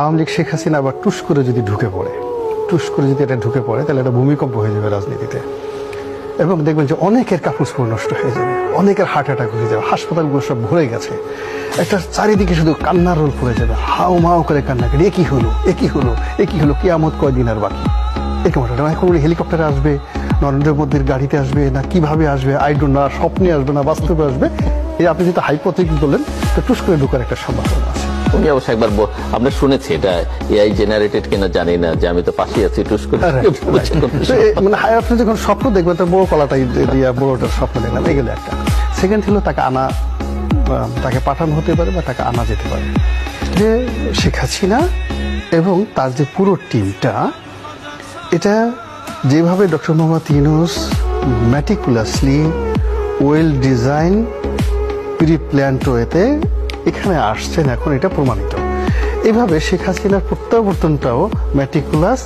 আওয়ামী লীগ শেখ হাসিনা আবার টুস করে যদি ঢুকে পড়ে তাহলে একটা ভূমিকম্প হয়ে যাবে রাজনীতিতে, এবং দেখবেন যে অনেকের কাপড় নষ্ট হয়ে যাবে, অনেকের হার্ট অ্যাটাক হয়ে যাবে, হাসপাতালগুলো সব ভরে গেছে, একটা চারিদিকে শুধু কান্নার রোল পড়ে যাবে, হাও মাও করে কান্না করে এ কি হলো কিয়ামত কয়দিন আর বাকি। এরকম এখন উনি হেলিকপ্টারে আসবে, নরেন্দ্র মোদীর গাড়িতে আসবে, না কিভাবে আসবে আই ডোন্ট নো, স্বপ্নে আসবে না বাস্তবে আসবে, এই আপনি যেটা হাইপোথেটিক্যাল বললেন, তো টুস করে ঢোকার একটা সম্ভাবনা আছে। উনি অবশ্য একবার আমরা শুনেছি এটা এআই জেনারেটেড কিনা জানি না, যে আমি তো পাশে আছি টুস করে মানে আপনি যখন স্বপ্ন দেখবেন তো বড় কলাটাই দিয়া বড়টার স্বপ্ন দেখলাম, এগুলো একটা। সেকেন্ড হলো তাকে পাঠানো হতে পারে বা তাকে আনা যেতে পারে, যে শেখ হাসিনা এবং তার যে পুরো টিমটা, এটা যেভাবে doctor Mohammad Yunus meticulously well design pre planned ওয়েতে এখানে আসছেন, এখন এটা প্রমাণিত। এভাবে শেখ হাসিনার প্রত্যাবর্তনটাও ম্যাটিকুলাস